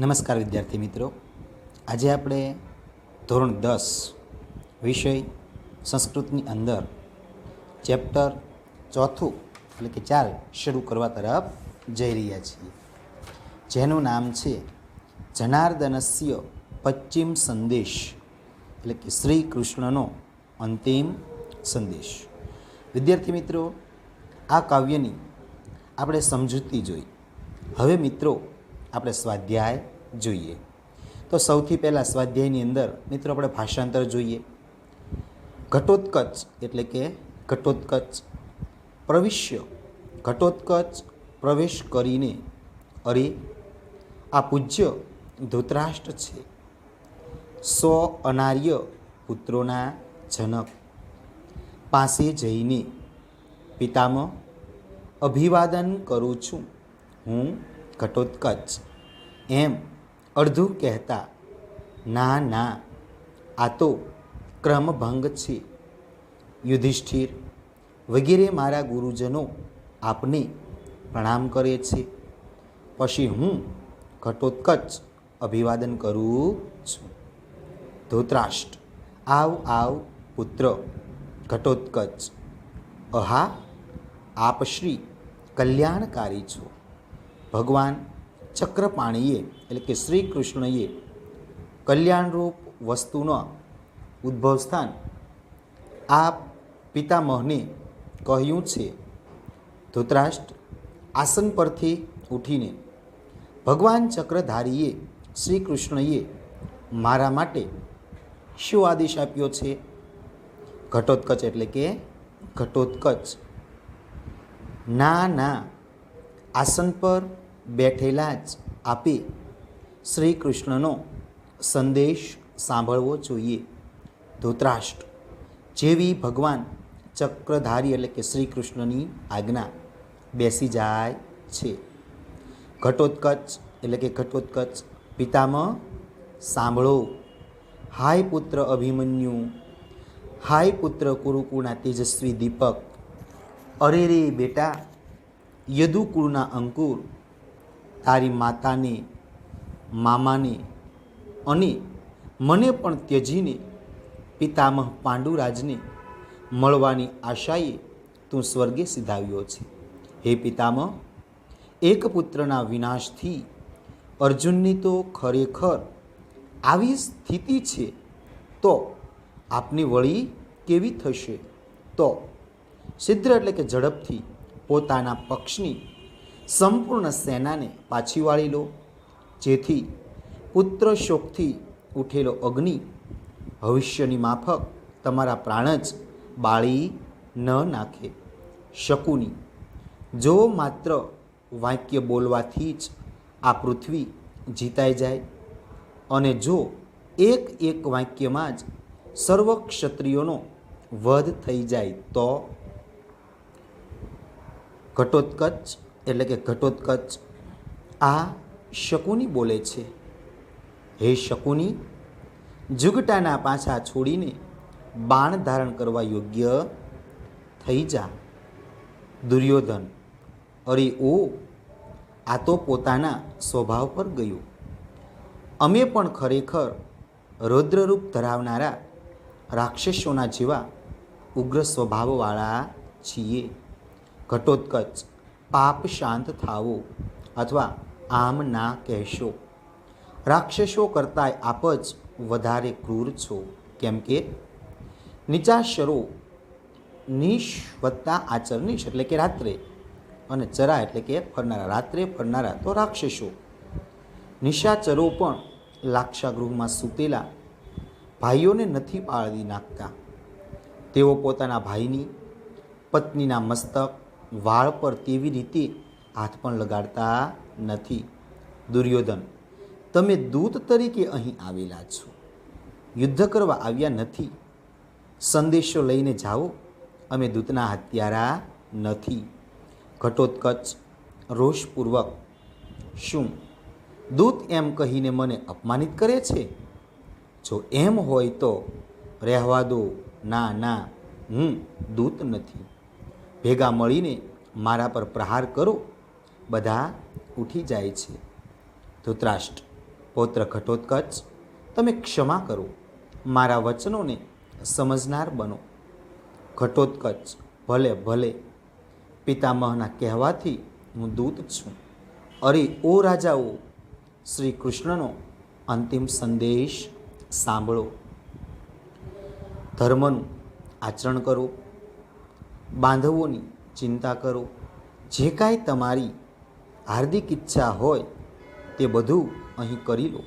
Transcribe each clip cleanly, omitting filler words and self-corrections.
નમસ્કાર વિદ્યાર્થી મિત્રો, આજે આપણે ધોરણ 10 વિષય સંસ્કૃતની અંદર ચેપ્ટર ચોથું એટલે કે 4 શરૂ કરવા તરફ જઈ રહ્યા છીએ, જેનું નામ છે જનાર્દનસ્ય પશ્ચિમ સંદેશ એટલે કે શ્રી કૃષ્ણનો અંતિમ સંદેશ. વિદ્યાર્થી મિત્રો, આ કાવ્યની આપણે સમજૂતી જોઈ. હવે મિત્રો આપણે સ્વાધ્યાય જોઈએ. તો સૌથી પહેલાં સ્વાધ્યાયની અંદર મિત્રો આપણે ભાષાંતર જોઈએ. ઘટોત્કચ એટલે કે ઘટોત્કચ પ્રવિશ્ય, ઘટોત્કચ પ્રવેશ કરીને, અરે આ પૂજ્ય ધૃતરાષ્ટ્ર છે, 100 અનાર્ય પુત્રોના જનક પાસે જઈને પિતામહ અભિવાદન કરું છું હું ઘટોત્કચ, એમ અડધું કહેતા, ના ના આ તો ક્રમભંગ છે. યુધિષ્ઠિર વગેરે મારા ગુરુજનો આપને પ્રણામ કરે છે, પછી હું ઘટોત્કચ અભિવાદન કરું છું. ધૃતરાષ્ટ્ર, આવ આવ પુત્ર ઘટોત્કચ, અહા આપ શ્રી કલ્યાણકારી છો. ભગવાન ચક્રપાણીએ એટલે કે શ્રી કૃષ્ણએ કલ્યાણરૂપ વસ્તુનો ઉદ્ભવ સ્થાન આ પિતામહને કહ્યું છે. ધૃતરાષ્ટ્ર આસન પરથી ઉઠીને, ભગવાન ચક્રધારીએ શ્રી કૃષ્ણએ મારા માટે શું આદેશ આપ્યો છે? ઘટોત્કચ એટલે કે ઘટોત્કચ, ના ના આસન પર બેઠેલા જ આપે શ્રી કૃષ્ણનો સંદેશ સાંભળવો જોઈએ. ધૃતરાષ્ટ્ર જેવી ભગવાન ચક્રધારી એટલે કે શ્રી કૃષ્ણની આજ્ઞા બેસી જાય છે. ઘટોત્કચ એટલે કે ઘટોત્કચ, પિતામહ સાંભળો. હાય પુત્ર અભિમન્યુ, હાય પુત્ર કુરુકુળના તેજસ્વી દીપક, અરે રે બેટા યદુકુળના અંકુર, તારી માતાને, મામાને અને મને પણ ત્યજીને પિતામહ પાંડુરાજને મળવાની આશાએ તું સ્વર્ગે સિધાવ્યો છે. હે પિતામહ, એક પુત્રના વિનાશથી અર્જુનની તો ખરેખર આવી સ્થિતિ છે, તો આપની વળી કેવી થશે? તો શીઘ્ર એટલે કે ઝડપથી પોતાના પક્ષની સંપૂર્ણ સેનાને પાછી વાળી લો, જેથી પુત્ર શોકથી ઉઠેલો અગ્નિ ભવિષ્યની માફક તમારા પ્રાણ જ બાળી ન નાખે. શકુની, જો માત્ર વાક્ય બોલવાથી જ આ પૃથ્વી જીતાઈ જાય અને જો એક એક વાક્યમાં જ સર્વ ક્ષત્રિયોનો વધ થઈ જાય તો? ઘટોત્કચ એટલે કે ઘટોત્કચ આ શકુની બોલે છે. હે શકુની, જુગટાના પાછા છોડીને બાણ ધારણ કરવા યોગ્ય થઈ જા. દુર્યોધન, અરે ઓ, આ તો પોતાના સ્વભાવ પર ગયું. અમે પણ ખરેખર રૌદ્રરૂપ ધરાવનારા રાક્ષસોના જેવા ઉગ્ર સ્વભાવવાળા છીએ. ઘટોત્કચ, પાપ શાંત થાવો, અથવા આમ ના કહેશો. રાક્ષસો કરતાંય આપ જ વધારે ક્રૂર છો, કેમ કે નિચાશરો, નિશ વત્તા આચર, નિશ એટલે કે રાત્રે અને ચરા એટલે કે ફરનારા, રાત્રે ફરનારા તો રાક્ષસો. નિશાચરો પણ લાક્ષાગૃહમાં સૂતેલા ભાઈઓને નથી પાળી નાખતા. તેઓ પોતાના ભાઈની પત્નીના મસ્તક, વાળ પર તેવી રીતે હાથ પણ લગાડતા નથી. દુર્યોધન, તમે દૂત તરીકે અહીં આવેલા છો, યુદ્ધ કરવા આવ્યા નથી. સંદેશો લઈને જાઓ, અમે દૂતના હત્યારા નથી. ઘટોત્કચ રોષપૂર્વક, શું દૂત એમ કહીને મને અપમાનિત કરે છે? જો એમ હોય તો રહેવા દો. ના ના, હું દૂત નથી. ભેગા મળીને મારા પર પ્રહાર કરો. બધા ઉઠી જાય છે. ધૃતરાષ્ટ્ર, પૌત્ર ઘટોત્કચ, તમે ક્ષમા કરો, મારા વચનોને સમજનાર બનો. ઘટોત્કચ, ભલે ભલે, પિતામહના કહેવાથી હું દૂત છું. અરે ઓ રાજાઓ, શ્રી કૃષ્ણનો અંતિમ સંદેશ સાંભળો. ધર્મનું આચરણ કરો, બાંધવોની ચિંતા કરો, જે કાંઈ તમારી હાર્દિક ઈચ્છા હોય તે બધું અહીં કરી લો.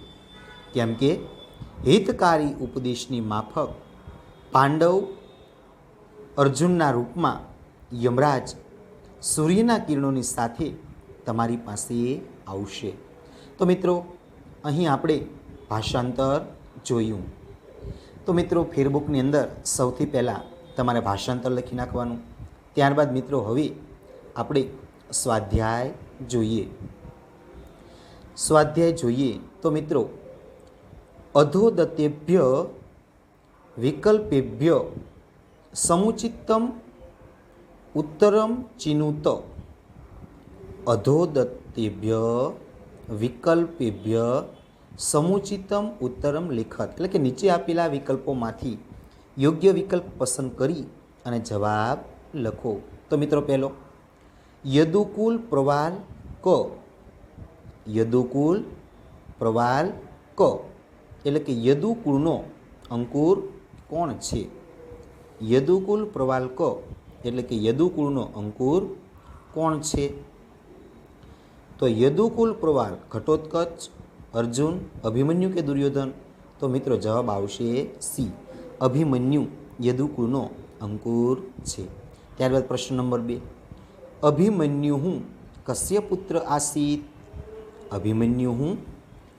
કેમ કે હિતકારી ઉપદેશની માફક પાંડવ અર્જુનના રૂપમાં યમરાજ સૂર્યના કિરણોની સાથે તમારી પાસે આવશે. તો મિત્રો, અહીં આપણે ભાષાંતર જોયું. તો મિત્રો, ફેરબુકની અંદર સૌથી પહેલાં તમારે ભાષાંતર લખી નાખવાનું. ત્યારબાદ મિત્રો હવે આપણે સ્વાધ્યાય જોઈએ. સ્વાધ્યાય જોઈએ તો મિત્રો, અધોદતેભ્ય વિકલ્પેભ્ય સમુચિતમ ઉત્તરમ ચિનુત. અધોદત્તેભ્ય વિકલ્પેભ્ય સમુચિતમ ઉત્તરમ લિખત. એટલે કે નીચે આપેલા વિકલ્પોમાંથી યોગ્ય વિકલ્પ પસંદ કરી અને જવાબ લખો. તો મિત્રો, પહેલો યદુકુલ પ્રવાલ ક. યદુકુલ પ્રવાલ ક એટલે કે યદુકુળનો અંકુર કોણ છે? યદુકુલ પ્રવાલ ક એટલે કે યદુકુળનો અંકુર કોણ છે? તો યદુકુલ પ્રવાલ ઘટોત્કચ, અર્જુન, અભિમન્યુ કે દુર્યોધન? તો મિત્રો જવાબ આવશે સી, અભિમન્યુ યદુકુળનો અંકુર છે. ત્યારબાદ પ્રશ્ન નંબર 2, અભિમન્યુ હું કસ્ય પુત્ર આસીત? અભિમન્યુ હું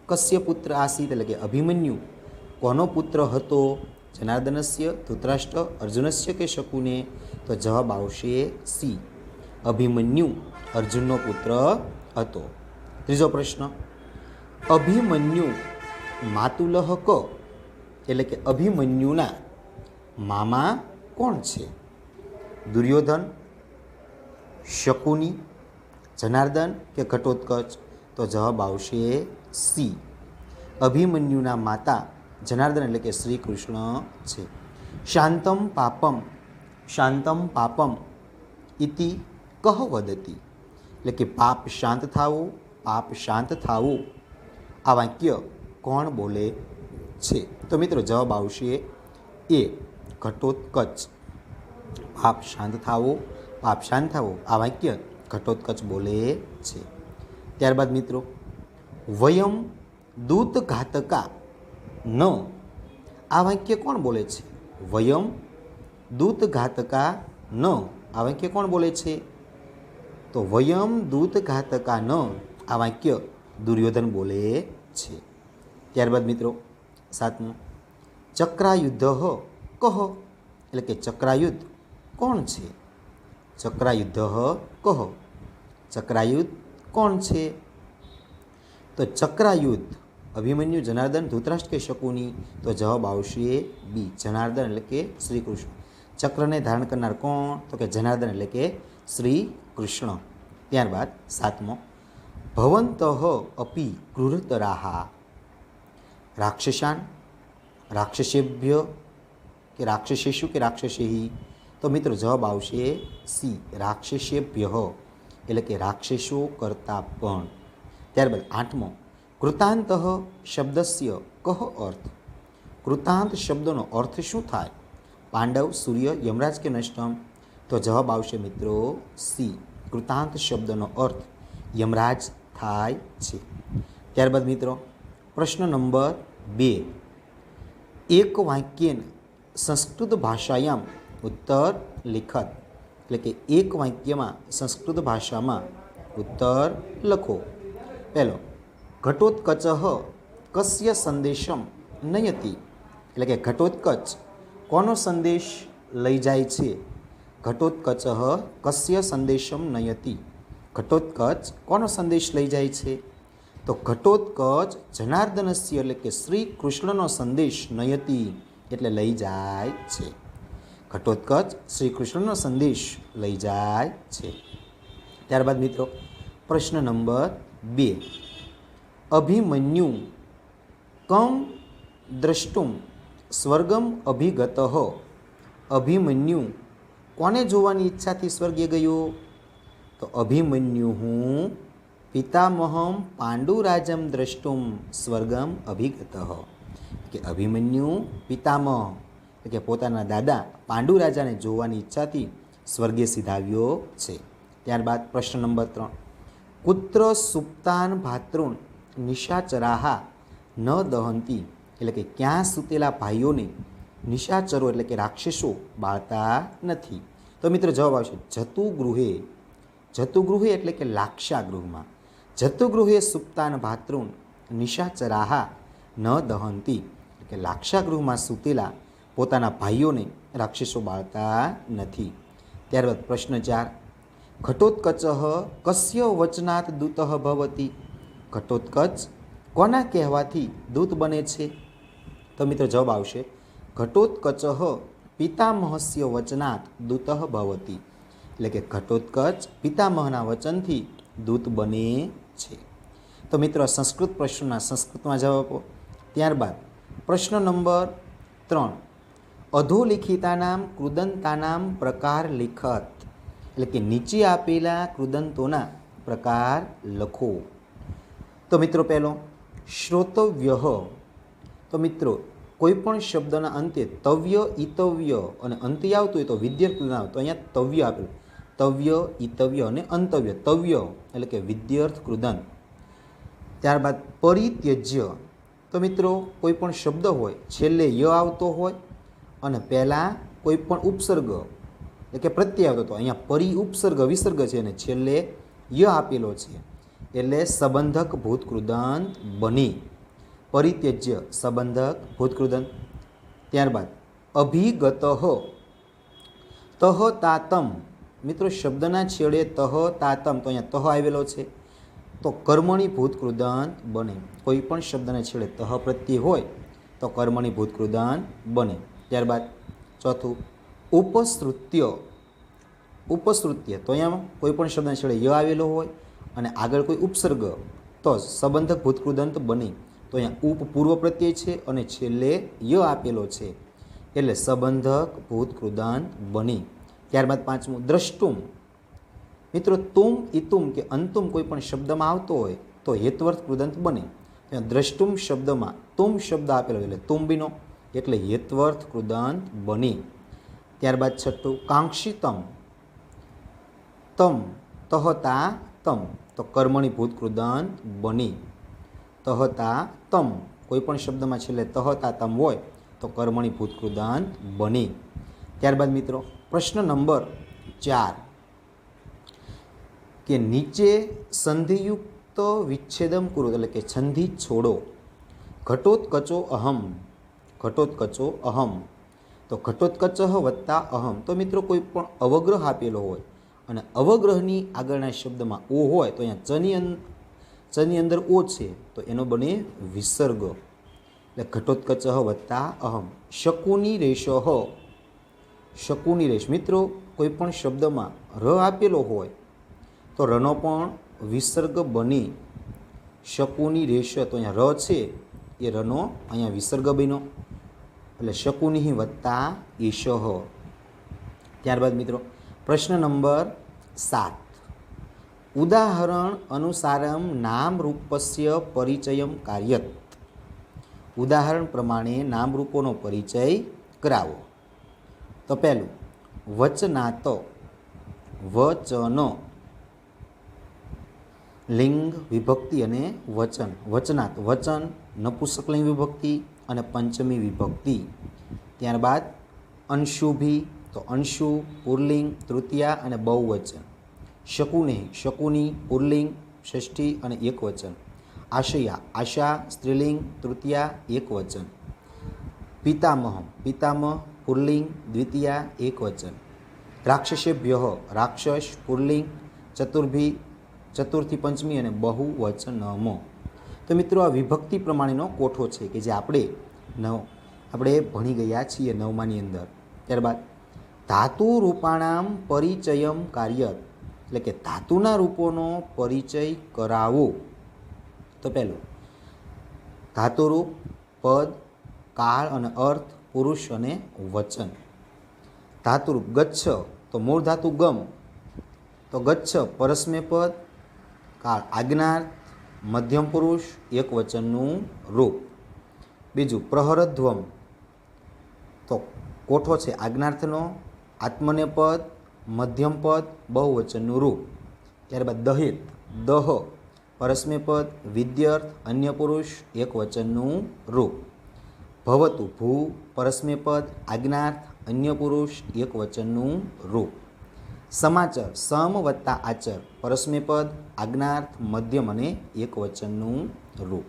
કસ્ય પુત્ર આસીત એટલે કે અભિમન્યુ કોનો પુત્ર હતો? જનાર્દનસ્ય, ધૃતરાષ્ટ્ર, અર્જુનસ્ય કે શકુને? તો જવાબ આવશે સી, અભિમન્યુ અર્જુનનો પુત્ર હતો. ત્રીજો પ્રશ્ન, અભિમન્યુ માતુલહ ક એટલે કે અભિમન્યુના મામા કોણ છે? દુર્યોધન, શકુની, જનાર્દન કે ઘટોત્કચ? તો જવાબ આવશે સી, અભિમન્યુના માતા જનાર્દન એટલે કે શ્રી કૃષ્ણ છે. શાંતમ પાપમ, શાંતમ પાપમ ઇતિ કહ વદતી એટલે કે પાપ શાંત થાવું, પાપ શાંત થાવું આ વાક્ય કોણ બોલે છે? તો મિત્રો જવાબ આવશે એ, ઘટોત્કચ. પાપ શાંત થાવું, પાપ શાંત થાવું આ વાક્ય ઘટોત્કચ બોલે છે. ત્યારબાદ મિત્રો, વયમ દૂત ઘાતકા ન આ વાક્ય કોણ બોલે છે? વયમ દૂત ઘાતકા ન આ વાક્ય કોણ બોલે છે? તો વયમ દૂત ઘાતકા ન આ વાક્ય દુર્યોધન બોલે છે. ત્યારબાદ મિત્રો 7મો, ચક્રાયુદ્ધ કહ એટલે કે ચક્રાયુદ્ધ કોણ છે? ચક્રાયુદ્ધ કહ, ચક્રાયુદ્ધ કોણ છે? તો ચક્રાયુદ્ધ અભિમન્યુ, જનાર્દન, ધૃતરાષ્ટ્ર કે શકુની? તો જવાબ આવશે બી, જનાર્દન એટલે કે શ્રી કૃષ્ણ. ચક્રને ધારણ કરનાર કોણ? તો કે જનાર્દન એટલે કે શ્રી કૃષ્ણ. ત્યારબાદ 7મો, ભવંતઃ અપી ક્રૂરતરાહા રાક્ષસાન, રાક્ષસેભ્ય કે રાક્ષસેષુ કે રાક્ષસેહી? તો મિત્રો જવાબ આવશે સી, રાક્ષસેભ્ય એટલે કે રાક્ષસો કરતાં પણ. ત્યારબાદ 8મો, કૃતાંત શબ્દસ્ય કહ અર્થ? કૃતાંત શબ્દનો અર્થ શું થાય? પાંડવ, સૂર્ય, યમરાજ કે નષ્ટમ? તો જવાબ આવશે મિત્રો સી, કૃતાંત શબ્દનો અર્થ યમરાજ થાય છે. ત્યારબાદ મિત્રો પ્રશ્ન નંબર 2, એક વાક્યેન સંસ્કૃત ભાષાયામ ઉત્તર લિખત એટલે કે એક વાક્યમાં સંસ્કૃત ભાષામાં ઉત્તર લખો. પહેલો, ઘટોત્કચ કસ્ય સંદેશમ નયતિ એટલે કે ઘટોત્કચ કોનો સંદેશ લઈ જાય છે? ઘટોત્કચ કસ્ય સંદેશમ નયતિ, ઘટોત્કચ કોનો સંદેશ લઈ જાય છે? તો ઘટોત્કચ જનાર્દનસ્ય એટલે કે શ્રી કૃષ્ણનો સંદેશ નયતિ એટલે લઈ જાય છે. ઘટોત્કચ શ્રી કૃષ્ણનો સંદેશ લઈ જાય છે. ત્યારબાદ મિત્રો પ્રશ્ન નંબર 2, અભિમન્યુ કમ દ્રષ્ટુમ સ્વર્ગમ અભિગત અભિમન્યુ કોને જોવાની ઈચ્છાથી સ્વર્ગે ગયો? તો અભિમન્યુ પિતામહમ પાંડુરાજમ દ્રષ્ટુમ સ્વર્ગમ અભિગત, કે અભિમન્યુ પિતામહ એટલે કે પોતાના દાદા પાંડુરાજાને જોવાની ઈચ્છાથી સ્વર્ગે સીધાવ્યો છે. ત્યારબાદ પ્રશ્ન નંબર 3, કુત્ર સુપ્તાન ભાતૃન નિશાચરાહા ન દહંતી, એટલે કે ક્યાં સૂતેલા ભાઈઓને નિશાચરો એટલે કે રાક્ષસો બાળતા નથી? તો મિત્રો જવાબ આવશે જતુગૃહે. જતુગૃહે એટલે કે લાક્ષાગૃહમાં. જતુગૃહે સુપ્તાન ભાતૃન નિશાચરાહા ન દહંતી, એટલે કે લાક્ષાગૃહમાં સૂતેલા પોતાના ભાઈઓને રાક્ષસો બાળતા નથી. ત્યારબાદ પ્રશ્ન 4, ઘટોત્કચ કસ્ય વચનાત દૂત ભવતી? ઘટોત્કચ કોના કહેવાથી દૂત બને છે? તો મિત્રો જવાબ આવશે ઘટોત્કચ પિતામહસ્ય વચનાત દૂત ભવતી, એટલે કે ઘટોત્કચ પિતામહના વચનથી દૂત બને છે. તો મિત્રો સંસ્કૃત પ્રશ્નોના સંસ્કૃતમાં જવાબ આપો. ત્યારબાદ પ્રશ્ન નંબર 3, અધોલિખિતાનામ કૃદંતાનામ પ્રકાર લિખત, એટલે કે નીચે આપેલા કૃદંતોના પ્રકાર લખો. તો મિત્રો પહેલો શ્રોતવ્ય. તો મિત્રો કોઈ પણ શબ્દના અંતે તવ્ય, ઈતવ્ય અને અંત્ય આવતું હોય તો વિદ્યર્થ કૃદંત આવે. તો અહીંયા તવ્ય આપેલું, તવ્ય, ઈતવ્ય અને અંતવ્ય. તવ્ય એટલે કે વિદ્યર્થ કૃદંત. ત્યારબાદ પરિત્યજ્ય. તો મિત્રો કોઈ પણ શબ્દ હોય છેલ્લે ય આવતો હોય અને પહેલાં કોઈ પણ ઉપસર્ગ એટલે કે પ્રત્યય આવતો હતો. અહીંયા પરિ ઉપસર્ગ વિસર્ગ છે અને છેલ્લે ય આપેલો છે એટલે સંબંધક ભૂતકૃદંત બની. પરિત્યજ્ય સંબંધક ભૂતકૃદંત. ત્યારબાદ અભિગત તહ તાતમ. મિત્રો શબ્દના છેડે તહ તાતમ, તો અહીંયા તહ આવેલો છે તો કર્મણી ભૂતકૃદંત બને. કોઈ પણ શબ્દના છેડે તહ પ્રત્યય હોય તો કર્મણી ભૂતકૃદંત બને. ત્યારબાદ ચોથું ઉપસૃત્ય. ઉપસૃત્ય તો અહીંયા કોઈ પણ શબ્દના છેડે ય આવેલો હોય અને આગળ કોઈ ઉપસર્ગ તો સંબંધક ભૂતકૃદંત બને. તો અહીંયા ઉપ પૂર્વ પ્રત્યય છે અને છેલ્લે ય આપેલો છે એટલે સંબંધક ભૂતકૃદંત બની. ત્યારબાદ પાંચમું દ્રષ્ટુમ. મિત્રો તુમ, ઇતુમ કે અંતુમ કોઈ પણ શબ્દમાં આવતો હોય તો હેત્વર્થ કૃદંત બને. ત્યાં દ્રષ્ટુમ શબ્દમાં તુમ શબ્દ આપેલો એટલે તુંબીનો એટલે હેત્વર્થ કૃદંત બની. ત્યારબાદ છઠ્ઠું કાંક્ષિતમ. તમ તહતા તમ તો કર્મણી ભૂતકૃદંત બની. તહતા તમ કોઈ પણ શબ્દમાં છેલ્લે તહતા તમ હોય તો કર્મણી ભૂતકૃદંત બની. ત્યારબાદ મિત્રો પ્રશ્ન નંબર 4 કે નીચે સંધિયુક્ત વિચ્છેદમ કુરુ, એટલે કે સંધિ છોડો. ઘટોત્કચો અહમ. ઘટોત્કચો અહમ તો ઘટોત્કચ વત્તા અહમ. તો મિત્રો કોઈ પણ અવગ્રહ આપેલો હોય અને અવગ્રહની આગળના શબ્દમાં ઓ હોય તો અહીંયા ચની અંદર ઓ છે તો એનો બને વિસર્ગ એટલે ઘટોત્કચ વત્તા અહમ. શકુની રેશો. શકુની રેશ. મિત્રો કોઈ પણ શબ્દમાં ર આપેલો હોય તો રનો પણ વિસર્ગ બની. શકુની રેશ તો અહીંયા ર છે એ રનો અહીંયા વિસર્ગ બન્યો એટલે શકુનિ વત્તા ઈશ. ત્યારબાદ મિત્રો પ્રશ્ન નંબર 7 ઉદાહરણ અનુસારમ નામ રૂપસ્ય પરિચયમ કાર્યત. ઉદાહરણ પ્રમાણે નામરૂપોનો પરિચય કરાવો. તો પહેલું વચનાત. વચન લિંગ વિભક્તિ અને વચન. વચનાત વચન નપુંસકલિંગ વિભક્તિ અને પંચમી વિભક્તિ. ત્યારબાદ અંશુભી તો અંશુ પુરલિંગ તૃતીયા અને બહુવચન. શકુને શકુની પુરલિંગ ષષ્ઠી અને એકવચન. આશયા આશા સ્ત્રીલિંગ તૃતીયા એકવચન. પિતામહ પિતામહ પુરલિંગ દ્વિતીયા એકવચન. રાક્ષસેભ્ય રાક્ષસ પુરલિંગ ચતુર્ભી ચતુર્થી પંચમી અને બહુવચનમ. તો મિત્રો આ વિભક્તિ પ્રમાણેનો કોઠો છે કે જે આપણે ભણી ગયા છીએ 9માની અંદર. ત્યારબાદ ધાતુ રૂપાણામ પરિચયમ કાર્યત, એટલે કે ધાતુના રૂપોનો પરિચય કરાવો. તો પહેલું ધાતુરૂપ પદ, કાળ અને અર્થ, પુરુષ અને વચન. ધાતુરૂપ ગચ્છ તો મૂળ ધાતુ ગમ, તો ગચ્છ પરસ્મે પદ, કાળ આજ્ઞાર્થ, મધ્યમ પુરુષ, એક વચનનું રૂપ. બીજું પ્રહરધ્વમ તો કોઠો છે આજ્ઞાર્થનો, આત્મને પદ, મધ્યમ પદ, બહુવચનનું રૂપ. ત્યારબાદ દહિત દહ પરસ્મે પદ, વિદ્યર્થ, અન્ય પુરુષ, એક વચનનું રૂપ. ભવતુ ભૂ પરસ્મે પદ, આજ્ઞાર્થ, અન્ય પુરુષ, એક વચનનું રૂપ. સમાચર સમ વત્તા આચર પરસ્મે પદ, આજ્ઞાર્થ, મધ્યમ અને એક વચનનું રૂપ.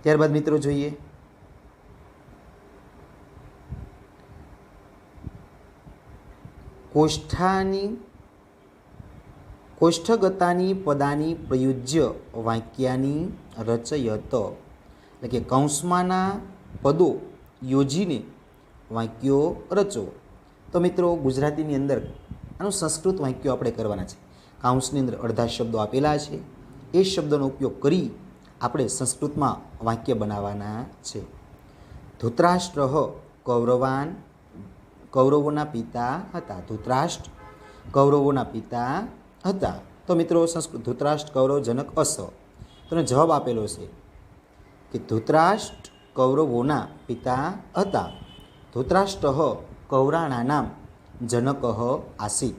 ત્યારબાદ મિત્રો જોઈએ કોષ્ઠગતાની પદાની પ્રયુજ્ય વાક્યાની રચયત, એટલે કે કૌંસમાંના પદો યોજીને વાક્યો રચો. તો મિત્રો ગુજરાતીની અંદર આનું સંસ્કૃત વાક્યો આપણે કરવાના છે. કૌંસની અંદર અડધા શબ્દો આપેલા છે, એ શબ્દોનો ઉપયોગ કરી આપણે સંસ્કૃતમાં વાક્ય બનાવવાના છે. ધૃતરાષ્ટ્ર કૌરવાન કૌરવોના પિતા હતા. ધૃતરાષ્ટ્ર કૌરવોના પિતા હતા. તો મિત્રો સંસ્કૃત ધૃતરાષ્ટ્ર કૌરવ જનક અસ, તો જવાબ આપેલો છે કે ધૃતરાષ્ટ્ર કૌરવોના પિતા હતા. ધૃતરાષ્ટ્ર કૌરાણાનામ જનક આસીત.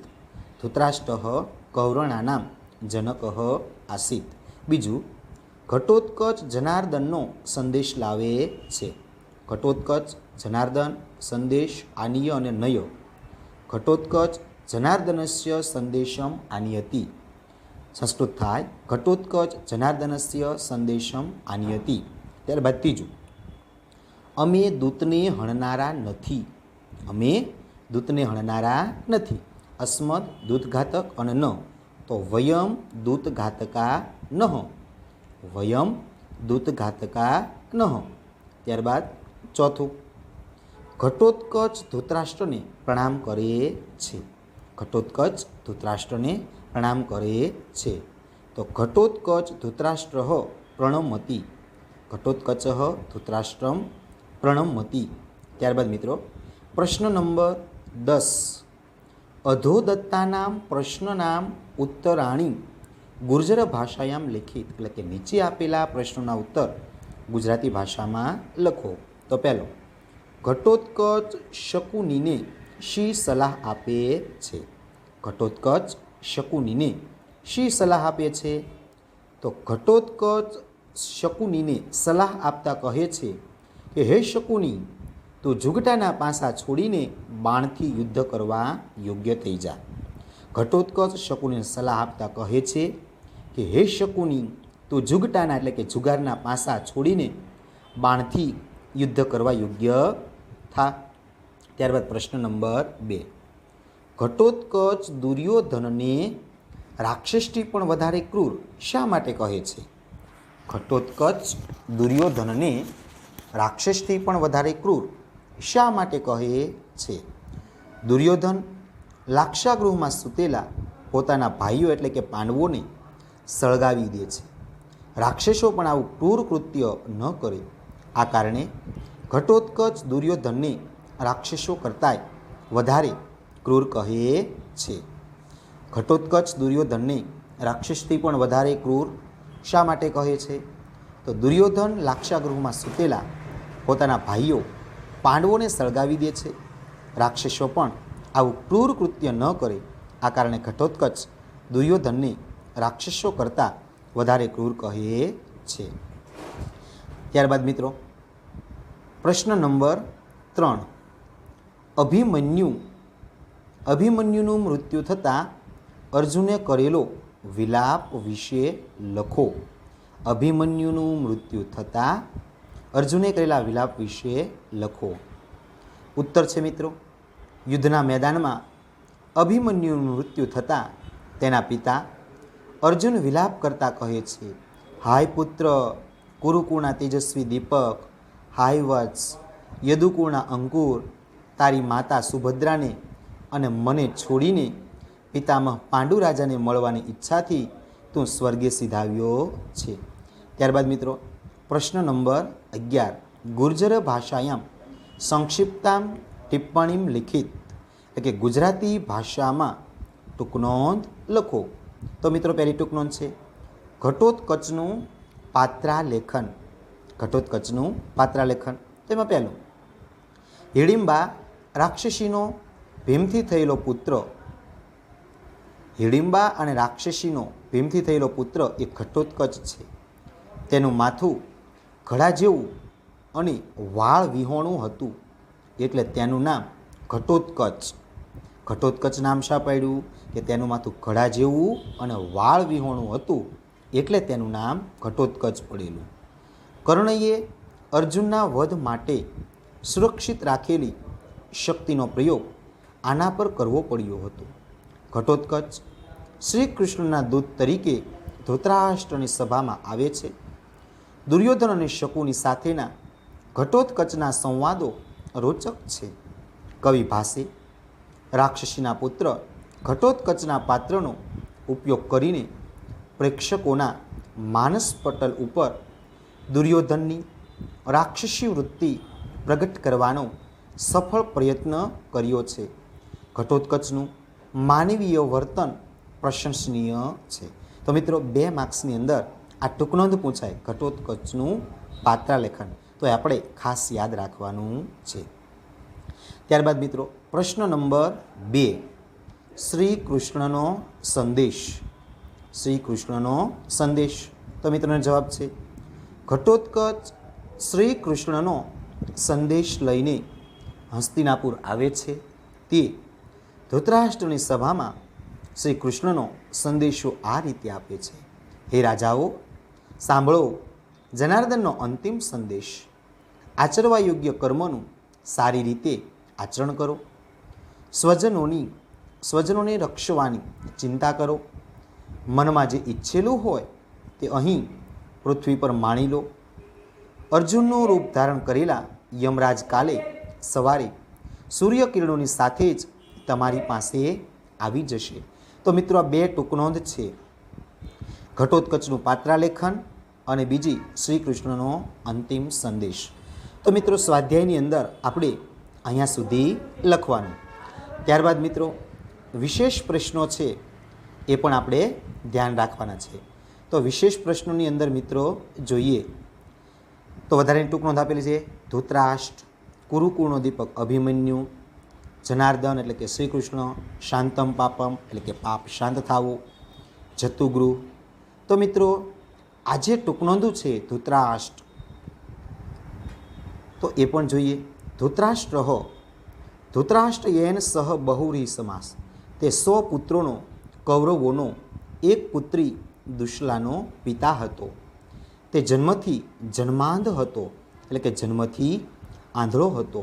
ધૃતરાષ્ટ્ર કૌરણાનામ જનક આસીત. બીજું ઘટોત્કચ જનાર્દનનો સંદેશ લાવે છે. ઘટોત્કચ જનાર્દન, સંદેશ આનીય અને નય. ઘટોત્કચ જનાર્દનસ્ય સંદેશમ આનયતિ. સંસ્કૃત થાય ઘટોત્કચ જનાર્દનસ્ય સંદેશમ આનયતિ. ત્યારબાદ ત્રીજું અમે દૂતને હણનારા નથી. અમે દૂતને હણનારા નથી. અસ્મદ દૂતઘાતક અને ન, તો વયમ દૂતઘાતકા નહ. વયમ દૂતઘાતકા નહ. ત્યારબાદ ચોથું ઘટોત્કચ ધૃતરાષ્ટ્રને પ્રણામ કરે છે. ઘટોત્કચ ધૃતરાષ્ટ્રને પ્રણામ કરે છે. તો ઘટોત્કચ ધૃતરાષ્ટ્ર પ્રણમતી. ઘટોત્કચ ધૃતરાષ્ટ્રમ પ્રણમતી. ત્યારબાદ મિત્રો પ્રશ્ન નંબર 10. અધોદત્તાનામ પ્રશ્નનામ ઉત્તરાણી ગુર્જર ભાષાયામ લેખિત, એટલે કે નીચે આપેલા પ્રશ્નોના ઉત્તર ગુજરાતી ભાષામાં લખો. તો પહેલો ઘટોત્કચ શકુનીને શી સલાહ આપે છે. ઘટોત્કચ શકુનીને શી સલાહ આપે છે. તો ઘટોત્કચ શકુનીને સલાહ આપતા કહે છે કે હે શકુની, તું જુગટાના પાસા છોડીને બાણથી યુદ્ધ કરવા યોગ્ય થઈ જા. ઘટોત્કચ શકુનીને સલાહ આપતા કહે છે કે હે શકુની, તું જુગટાના એટલે કે જુગારના પાસા છોડીને બાણથી યુદ્ધ કરવા યોગ્ય થા. ત્યારબાદ પ્રશ્ન નંબર 2. ઘટોત્કચ દુર્યોધનને રાક્ષસથી પણ વધારે ક્રૂર શા માટે કહે છે. ઘટોત્કચ દુર્યોધનને રાક્ષસથી પણ વધારે ક્રૂર શા માટે કહે છે. દુર્યોધન લાક્ષાગૃહમાં સૂતેલા પોતાના ભાઈઓ એટલે કે પાંડવોને સળગાવી દે છે. રાક્ષસો પણ આવું ક્રૂર કૃત્ય ન કરે. આ કારણે ઘટોત્કચ દુર્યોધનને રાક્ષસો કરતાંય વધારે ક્રૂર કહે છે. ઘટોત્કચ દુર્યોધનને રાક્ષસથી પણ વધારે ક્રૂર શા માટે કહે છે. તો દુર્યોધન લાક્ષાગૃહમાં સૂતેલા પોતાના ભાઈઓ પાંડવોને સળગાવી દે છે. રાક્ષસો પણ આવું ક્રૂર કૃત્ય ન કરે. આ કારણે ઘટોત્કચ દુર્યોધનને રાક્ષસો કરતાં વધારે ક્રૂર કહે છે. ત્યારબાદ મિત્રો પ્રશ્ન નંબર 3. અભિમન્યુનું મૃત્યુ થતાં અર્જુને કરેલો વિલાપ વિશે લખો. અભિમન્યુનું મૃત્યુ થતાં અર્જુને કરેલા વિલાપ વિશે લખો. ઉત્તર છે મિત્રો, યુદ્ધના મેદાનમાં અભિમન્યુનું મૃત્યુ થતાં તેના પિતા અર્જુન વિલાપ કરતા કહે છે, હાય પુત્ર, કુરુકુળના તેજસ્વી દીપક, હાય વત્સ, યદુકુળના અંકુર, તારી માતા સુભદ્રાને અને મને છોડીને પિતામહ પાંડુ રાજાને મળવાની ઈચ્છાથી તું સ્વર્ગે સીધાવ્યો છે. ત્યારબાદ મિત્રો प्रश्न नंबर 11 गुर्जर भाषायां संक्षिप्तां टिप्पणीं लिखित એટલે કે ગુજરાતી ભાષામાં ટૂંકનોંધ લખો. તો મિત્રો પહેલી ટૂંકનોંધ છે ઘટોત્કચનું પાત્રાલેખન. ઘટોત્કચનું પાત્રાલેખન. તો એમાં પહેલું હિડિંબા રાક્ષસીનો ભીમથી થયેલો પુત્ર. હિડિંબા અને રાક્ષસીનો ભીમથી થયેલો પુત્ર એ ઘટોત્કચ છે. તેનું માથું ઘડા જેવું અને વાળ વિહોણું હતું એટલે તેનું નામ ઘટોત્કચ. ઘટોત્કચ નામ શા પાડ્યું કે તેનું માથું ઘડા જેવું અને વાળ વિહોણું હતું એટલે તેનું નામ ઘટોત્કચ પડેલું. કર્ણએ અર્જુનના વધ માટે સુરક્ષિત રાખેલી શક્તિનો પ્રયોગ આના પર કરવો પડ્યો હતો. ઘટોત્કચ શ્રી કૃષ્ણના દૂત તરીકે ધૃતરાષ્ટ્રની સભામાં આવે છે. દુર્યોધન અને શકુની સાથેના ઘટોત્કચના સંવાદો રોચક છે. કવિ ભાસે રાક્ષસીના પુત્ર ઘટોત્કચના પાત્રનો ઉપયોગ કરીને પ્રેક્ષકોના માનસ પટલ ઉપર દુર્યોધનની રાક્ષસી વૃત્તિ પ્રગટ કરવાનો સફળ પ્રયત્ન કર્યો છે. ઘટોત્કચનું માનવીય વર્તન પ્રશંસનીય છે. તો મિત્રો 2 માર્ક્સની અંદર આ ટૂંકનોંધ પૂછાય ઘટોત્કચનું પાત્રાલેખન. તો એ આપણે ખાસ યાદ રાખવાનું છે. ત્યારબાદ મિત્રો પ્રશ્ન નંબર 2 શ્રી કૃષ્ણનો સંદેશ. શ્રી કૃષ્ણનો સંદેશ. તો મિત્રોનો જવાબ છે ઘટોત્કચ શ્રી કૃષ્ણનો સંદેશ લઈને હસ્તિનાપુર આવે છે. તે ધૃતરાષ્ટ્રની સભામાં શ્રી કૃષ્ણનો સંદેશો આ રીતે આપે છે. હે રાજાઓ, સાંભળો જનાર્દનનો અંતિમ સંદેશ. આચરવા યોગ્ય કર્મનું સારી રીતે આચરણ કરો. સ્વજનોને રક્ષવાની ચિંતા કરો. મનમાં જે ઈચ્છેલું હોય તે અહીં પૃથ્વી પર માણી લો. અર્જુનનું રૂપ ધારણ કરેલા યમરાજ કાલે સવારે સૂર્યકિરણોની સાથે જ તમારી પાસે આવી જશે. તો મિત્રો આ 2 ટૂંકનોંધ છે, ઘટોત્કચનું પાત્રાલેખન અને બીજી શ્રી કૃષ્ણનો અંતિમ સંદેશ. તો મિત્રો સ્વાધ્યાયની અંદર આપણે અહીંયા સુધી લખવાનું. ત્યારબાદ મિત્રો વિશેષ પ્રશ્નો છે એ પણ આપણે ધ્યાન રાખવાના છે. તો વિશેષ પ્રશ્નોની અંદર મિત્રો જોઈએ તો વધારેની ટૂંકનોંધ આપેલી છે ધૃતરાષ્ટ્ર, કુરુકુળનો દીપક અભિમન્યુ, જનાર્દન એટલે કે શ્રી કૃષ્ણ, શાંતમ પાપમ એટલે કે પાપ શાંત થવું, જતુગૃહ. તો મિત્રો આ જે ટૂંકનોંધું છે ધૃતરાષ્ટ્ર, તો એ પણ જોઈએ. ધૃતરાષ્ટ્ર યેન સહ બહુરી સમાસ. તે 100 પુત્રોનો કૌરવોનો એક પુત્રી દુશલાનો પિતા હતો. તે જન્મથી જન્માંધ હતો એટલે કે જન્મથી આંધળો હતો.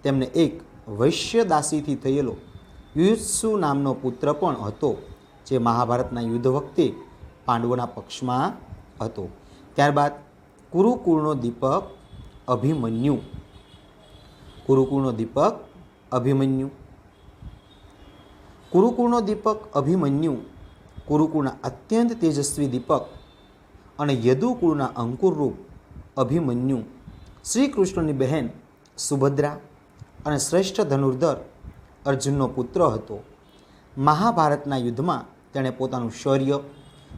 તેમને એક વૈશ્ય દાસીથી થયેલો યુયુત્સુ નામનો પુત્ર પણ હતો, જે મહાભારતના યુદ્ધ વખતે પાંડવોના પક્ષમાં હતો. ત્યારબાદ કુરુકુળનો દીપક અભિમન્યુ. કુરુકુળનો દીપક અભિમન્યુ. કુરુકુળનો દીપક અભિમન્યુ કુરુકુળના અત્યંત તેજસ્વી દીપક અને યદુકુળના અંકુરરૂપ અભિમન્યુ શ્રી કૃષ્ણની બહેન સુભદ્રા અને શ્રેષ્ઠ ધનુર્ધર અર્જુનનો પુત્ર હતો. મહાભારતના યુદ્ધમાં તેણે પોતાનું શૌર્ય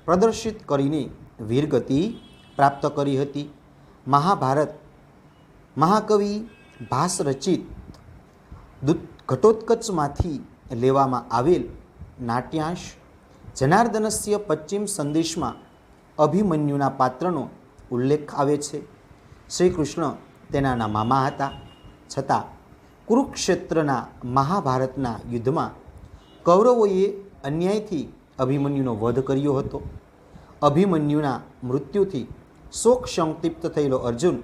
પ્રદર્શિત કરીને વીરગતિ પ્રાપ્ત કરી હતી. મહાકવિ ભાસ રચિત ઘટોત્કચમાંથી લેવામાં આવેલ નાટ્યાંશ જનાર્દનસ્ય પશ્ચિમ સંદેશમાં અભિમન્યુના પાત્રનો ઉલ્લેખ આવે છે. શ્રી કૃષ્ણ તેનાના મામા હતા, છતાં કુરુક્ષેત્રના મહાભારતના યુદ્ધમાં કૌરવોએ અન્યાયથી અભિમન્યુનો વધ કર્યો હતો. અભિમન્યુના મૃત્યુથી શોક સંતપ્ત થયેલો અર્જુન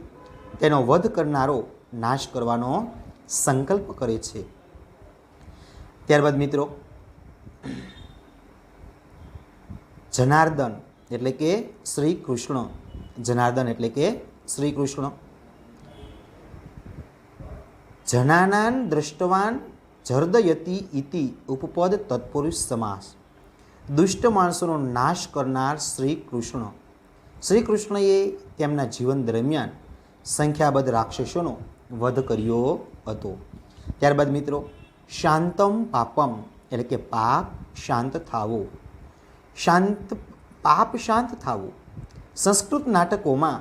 તેનો વધ કરનારો નાશ કરવાનો સંકલ્પ કરે છે. ત્યારબાદ મિત્રો જનાર્દન એટલે કે શ્રી કૃષ્ણ. જનાર્દન એટલે કે શ્રી કૃષ્ણ. જનાનાન દ્રષ્ટવાન જર્દયતી ઇતિ ઉપપદ તત્પુરુષ સમાસ. દુષ્ટ માણસોનો નાશ કરનાર શ્રી કૃષ્ણ શ્રી કૃષ્ણએ તેમના જીવન દરમિયાન સંખ્યાબદ્ધ રાક્ષસોનો વધ કર્યો હતો. ત્યારબાદ મિત્રો શાંતમ પાપમ એટલે કે પાપ શાંત થાવો. પાપ શાંત થાવું. સંસ્કૃત નાટકોમાં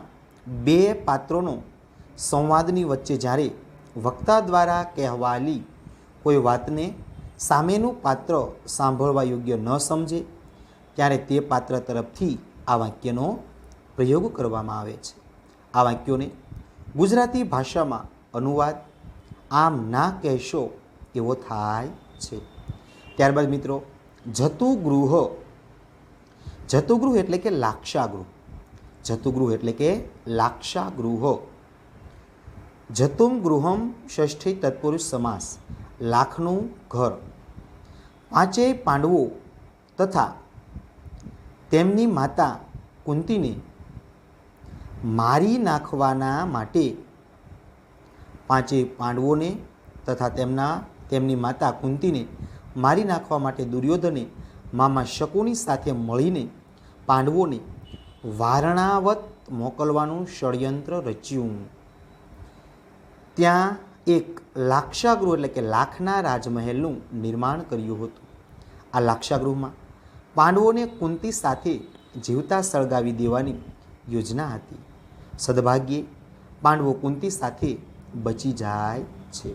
બે પાત્રોનો સંવાદની વચ્ચે જ્યારે વક્તા દ્વારા કહેવાલી કોઈ વાતને સામેનું પાત્ર સાંભળવા યોગ્ય ન સમજે ત્યારે તે પાત્ર તરફથી આ વાક્યનો પ્રયોગ કરવામાં આવે છે. આ વાક્યોને ગુજરાતી ભાષામાં અનુવાદ આમ ના કહેશો એવો થાય છે. ત્યારબાદ મિત્રો જતુગૃહ. જતુગૃહ એટલે કે લાક્ષાગૃહ. જતુગૃહ એટલે કે લાક્ષાગૃહ. જતુમ ગૃહમ ષષ્ઠી તત્પુરુષ સમાસ. લાખનું ઘર. પાંચેય પાંડવો તથા તેમની માતા કુંતીને મારી નાખવાના માટે પાંચેય પાંડવોને તથા તેમની માતા કુંતીને મારી નાખવા માટે દુર્યોધને મામા શકુની સાથે મળીને પાંડવોને વારણાવત મોકલવાનું ષડયંત્ર રચ્યું. ત્યાં એક લાક્ષાગૃહ એટલે કે લાખના રાજમહેલનું નિર્માણ કર્યું હતું. આ લાક્ષાગૃહમાં પાંડવોને કુંતી સાથે જીવતા સળગાવી દેવાની યોજના હતી. સદભાગ્યે પાંડવો કુંતી સાથે બચી જાય છે.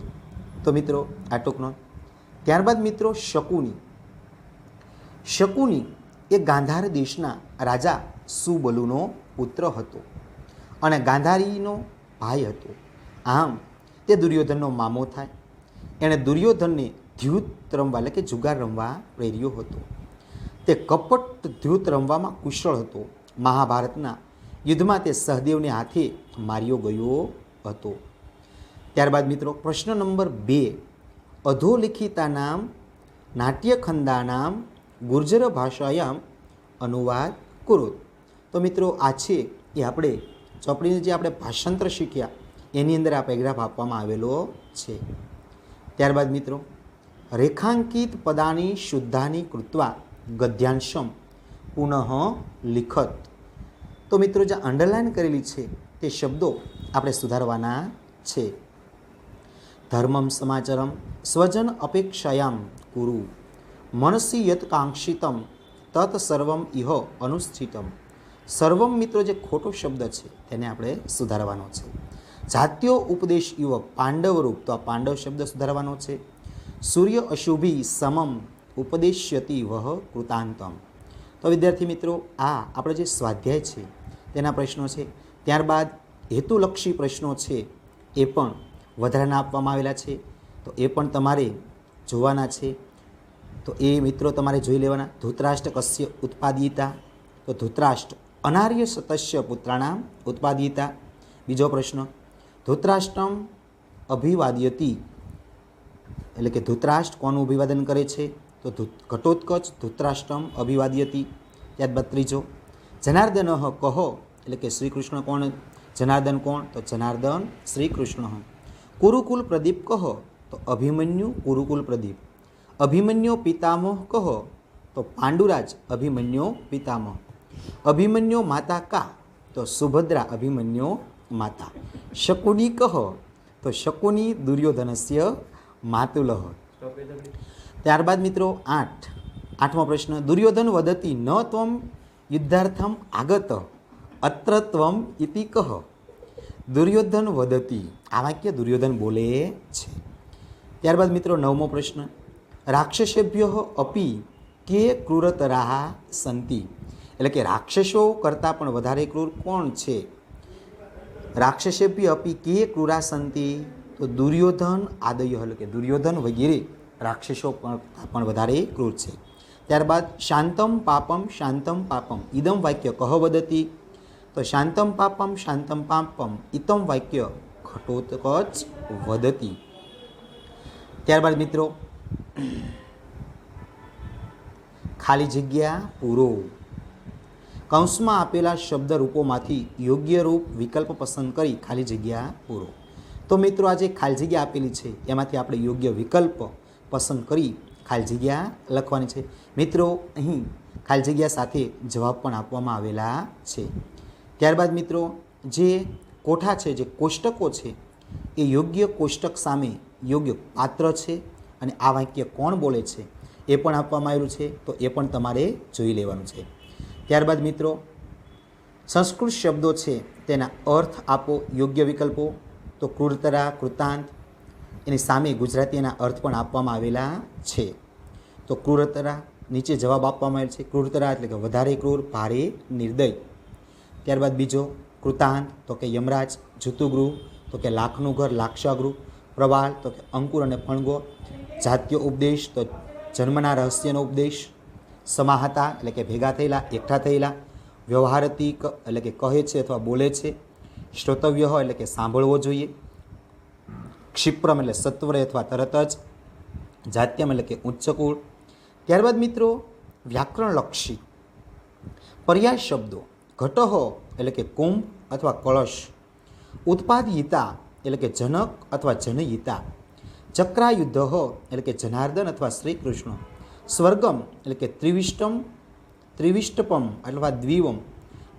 તો મિત્રો આ ટૂંકનો. ત્યારબાદ મિત્રો શકુની. શકુની એ ગાંધાર દેશના રાજા સુબલુનો પુત્ર હતો અને ગાંધારીનો ભાઈ હતો. આમ તે દુર્યોધનનો મામો થાય. એણે દુર્યોધનને દ્યુત રમવા એટલે કે જુગાર રમવા પ્રેર્યો હતો. તે કપટ દ્યુત રમવામાં કુશળ હતો. મહાભારતના યુદ્ધમાં તે સહદેવને હાથે માર્યો ગયો હતો. ત્યારબાદ મિત્રો પ્રશ્ન નંબર 2. અધોલિખિતાનામ નાટ્યખંડાનામ ગુર્જર ભાષાયામ અનુવાદ કુરુ. તો મિત્રો આ છે એ આપણે ચોપડીને જે આપણે ભાષાંતર શીખ્યા એની અંદર આ પેરેગ્રાફ આપવામાં આવેલો છે. ત્યારબાદ મિત્રો રેખાંકિત પદાની શુદ્ધાની કૃત્વા ગદ્યાંશમ પુનઃ લિખત. તો મિત્રો જે અંડરલાઇન કરેલી છે તે શબ્દો આપણે સુધારવાના છે. ધર્મમ સમાચારમ સ્વજન અપેક્ષાયામ કુરુ મનસી યત કાંક્ષિતમ તત સર્વમ ઇહ અનુષ્ઠિતમ. સર્વમ મિત્રો જે ખોટો શબ્દ છે તેને આપણે સુધારવાનો છે. જાત્યો ઉપદેશ યુવક પાંડવરૂપ, તો આ પાંડવ શબ્દ સુધારવાનો છે. સૂર્ય અશુભી સમમ ઉપદેશ્યતિ વહ કૃતાંતમ. તો વિદ્યાર્થી મિત્રો આ આપણે જે સ્વાધ્યાય છે તેના પ્રશ્નો છે. ત્યારબાદ હેતુલક્ષી પ્રશ્નો છે એ પણ વધારાના આપવામાં આવેલા છે, તો એ પણ તમારે જોવાના છે. તો એ મિત્રો તમારે જોઈ લેવાના. ધૃતરાષ્ટ્ર કસ્ય ઉત્પાદિતા. તો ધૃતરાષ્ટ્ર અનાર્ય સતસ્ય પુત્રાણામ ઉત્પાદિતા. બીજો પ્રશ્ન ધૃતરાષ્ટ્રમ અભિવાદ્યતિ એટલે કે ધૃતરાષ્ટ્ર કોનું અભિવાદન કરે છે? તો ઘટોત્કચ ધૃતરાષ્ટ્રમ અભિવાદ્યતિ. ત્યારબાદ ત્રીજો જનાર્દન કહો એટલે કે શ્રી કૃષ્ણ કોણ? જનાર્દન કોણ? તો જનાર્દન શ્રી કૃષ્ણ. કુરુકુલ પ્રદીપ કહો? તો અભિમન્યુ કુરુકુલ પ્રદીપ. અભિમન્યો પિતામહ કહો? તો પાંડુરાજ અભિમન્યો પિતામહ. અભિમન્યો માતા કા? તો સુભદ્રા અભિમન્યો માતા. શકુની કહો? તો શકુની દુર્યોધનસ્ય માતુલહ. ત્યારબાદ મિત્રો 8મો પ્રશ્ન દુર્યોધન વદતી ન ત્વમ યુદ્ધાર્થમ આગત અત્ર ત્વમ ઇતિ કહ. દુર્યોધન વદતી આ વાક્ય દુર્યોધન બોલે છે. ત્યારબાદ મિત્રો 9મો પ્રશ્ન રાક્ષસેભ્યો અપી કે ક્રૂરતરાહ સંતિ. એટલે કે રાક્ષસો કરતાં પણ વધારે ક્રૂર કોણ છે? રાક્ષસેભ્ય અપી કે ક્રૂરા સંતિ. તો દુર્યોધન આદય એટલે કે દુર્યોધન વગેરે રાક્ષસો પણ વધારે ક્રૂર છે. ત્યારબાદ શાંતમ પાપમ ઇદમ વાક્ય કહ વદતી. તો શાંતમ પાપમ ઇતમ વાક્ય ઘટોત્કચ વદતી. ત્યારબાદ મિત્રો ખાલી જગ્યા પૂરો. કૌંસમાં આપેલા શબ્દ રૂપોમાંથી યોગ્ય રૂપ વિકલ્પ પસંદ કરી ખાલી જગ્યા પૂરો. તો મિત્રો આ જે ખાલી જગ્યા આપેલી છે એમાંથી આપણે યોગ્ય વિકલ્પ પસંદ કરી ખાલી જગ્યા લખવાની છે. મિત્રો અહીં ખાલી જગ્યા સાથે જવાબ પણ આપવામાં આવેલા છે. ત્યારબાદ મિત્રો જે કોઠા છે, જે કોષ્ટકો છે, એ યોગ્ય કોષ્ટક સામે યોગ્ય પાત્ર છે અને આ વાક્ય કોણ બોલે છે એ પણ આપવામાં આવેલું છે, તો એ પણ તમારે જોઈ લેવાનું છે. ત્યારબાદ મિત્રો સંસ્કૃત શબ્દો છે તેના અર્થ આપો, યોગ્ય વિકલ્પો. તો ક્રૂરતરા, કૃતાંત, એની સામે ગુજરાતી એના અર્થ પણ આપવામાં આવેલા છે. તો ક્રૂરતરા નીચે જવાબ આપવામાં આવેલ છે. ક્રૂરતરા એટલે કે વધારે ક્રૂર, ભારે, નિર્દય. ત્યારબાદ બીજો કૃતાંત તો કે યમરાજ, જૂતુગૃહ તો કે લાખનું ઘર, લાક્ષાગૃહ, પ્રવાળ તો કે અંકુર અને ફણગો, જાત્ય ઉપદેશ તો જન્મના રહસ્યનો ઉપદેશ, સમાહતા એટલે કે ભેગા થયેલા, એકઠા થયેલા, વ્યવહારતિક એટલે કે કહે છે અથવા બોલે છે, શ્રોતવ્ય એટલે કે સાંભળવો જોઈએ, ક્ષિપ્રમ એટલે સત્વરે અથવા તરત જ, જાત્યમ એટલે કે ઉચ્ચ કુળ. ત્યારબાદ મિત્રો વ્યાકરણલક્ષી પર્યાય શબ્દો ઘટહ એટલે કે કુંભ અથવા કળશ, ઉત્પાદયિતા એટલે કે જનક અથવા જનયિતા, ચક્રાયુદ્ધ એટલે કે જનાર્દન અથવા શ્રી કૃષ્ણ, સ્વર્ગમ એટલે કે ત્રિવિષ્ટપમ અથવા દ્વિવમ,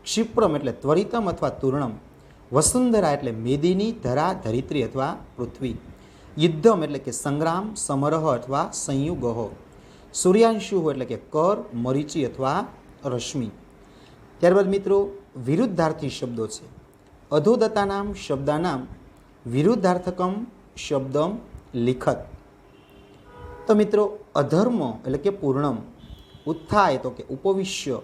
ક્ષિપ્રમ એટલે ત્વરિતમ અથવા તૂર્ણમ, વસુંધરા એટલે મેદિની, ધરા, ધરિત્રી અથવા પૃથ્વી, યુદ્ધમ એટલે કે સંગ્રામ, સમરહ અથવા સંયુગહ, સૂર્યાંશુ એટલે કે કર, મરીચી અથવા રશ્મિ. ત્યારબાદ મિત્રો વિરુદ્ધાર્થી શબ્દો છે. અધોદત્તાનામ શબ્દાનામ વિરુદ્ધાર્થકમ શબ્દમ લિખત. તો મિત્રો અધર્મ એટલે કે પૂર્ણમ, ઉત્થાય તો કે ઉપવિશ્ય,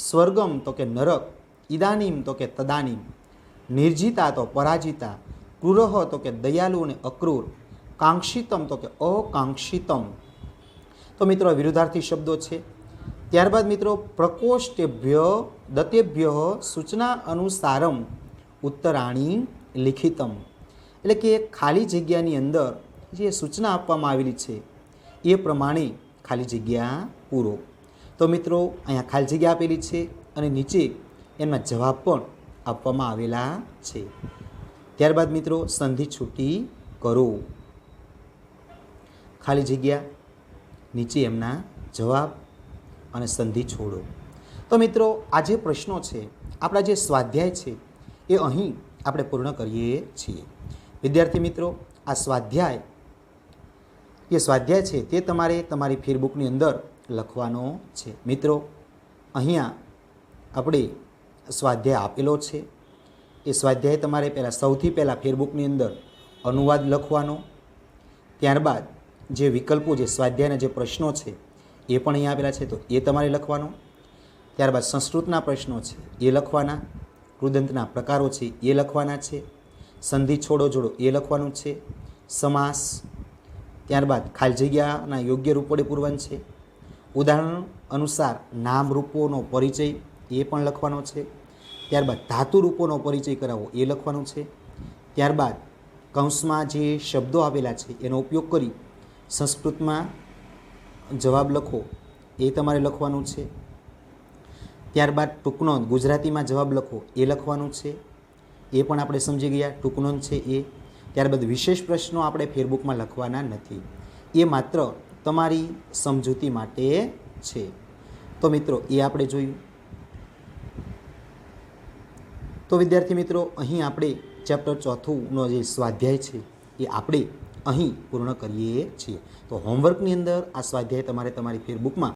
સ્વર્ગમ તો કે નરક, ઇદાનીમ તો કે તદાનીમ, નિર્જિતા તો પરાજિતા, ક્રૂરહ તો કે દયાલુ અને અક્રૂર, કાંક્ષિતમ તો કે અકાંક્ષિતમ. તો મિત્રો વિરુદ્ધાર્થી શબ્દો છે. ત્યારબાદ મિત્રો પ્રકોષ્ઠેભ્ય દતેભ્ય સૂચના અનુસારમ ઉત્તરાણી લિખિતમ એટલે કે ખાલી જગ્યાની અંદર જે સૂચના આપવામાં આવેલી છે એ પ્રમાણે ખાલી જગ્યા પૂરો. તો મિત્રો અહીંયા ખાલી જગ્યા આપેલી છે અને નીચે એમના જવાબ પણ આપવામાં આવેલા છે. ત્યારબાદ મિત્રો સંધિ છૂટી કરો, ખાલી જગ્યા, નીચે એમના જવાબ અને સંધિ છોડો. તો મિત્રો આ જે પ્રશ્નો છે, આપણા જે સ્વાધ્યાય છે એ અહીં આપણે પૂર્ણ કરીએ છીએ. વિદ્યાર્થી મિત્રો આ સ્વાધ્યાય છે તે તમારે તમારી ફેરબુકની અંદર લખવાનો છે. મિત્રો અહીંયા આપણે સ્વાધ્યાય આપેલો છે. એ સ્વાધ્યાય તમારે સૌથી પહેલાં ફેરબુકની અંદર અનુવાદ લખવાનો, ત્યારબાદ જે વિકલ્પો, જે સ્વાધ્યાયના જે પ્રશ્નો છે એ પણ અહીંયા આપેલા છે તો એ તમારે લખવાનો, ત્યારબાદ સંસ્કૃતના પ્રશ્નો છે એ લખવાના, કૃદંતના પ્રકારો છે એ લખવાના છે, સંધિ છોડો જોડો એ લખવાનું છે, સમાસ, ત્યારબાદ ખાલી જગ્યાના યોગ્ય રૂપ વડે પૂરવાનું છે, ઉદાહરણ અનુસાર નામ રૂપોનો પરિચય એ પણ લખવાનો છે, ત્યારબાદ ધાતુ રૂપોનો પરિચય કરાવવો એ લખવાનું છે, ત્યારબાદ કૌંસમાં જે શબ્દો આવેલા છે એનો ઉપયોગ કરી સંસ્કૃતમાં જવાબ લખો એ તમારે લખવાનું છે, ત્યારબાદ ટૂંકનોંધ ગુજરાતીમાં જવાબ લખો એ લખવાનું છે, એ પણ આપણે સમજી ગયા ટૂંકનોંધ છે એ. ત્યારબાદ વિશેષ પ્રશ્નો આપણે ફેરબુકમાં લખવાના નથી, એ માત્ર તમારી સમજૂતી માટે છે. તો મિત્રો એ આપણે જોયું. તો વિદ્યાર્થી મિત્રો અહીં આપણે ચેપ્ટર 4નો જે સ્વાધ્યાય છે એ આપણે અહીં પૂર્ણ કરીએ છીએ. તો હોમવર્કની અંદર આ સ્વાધ્યાય તમારે તમારી ફેરબુકમાં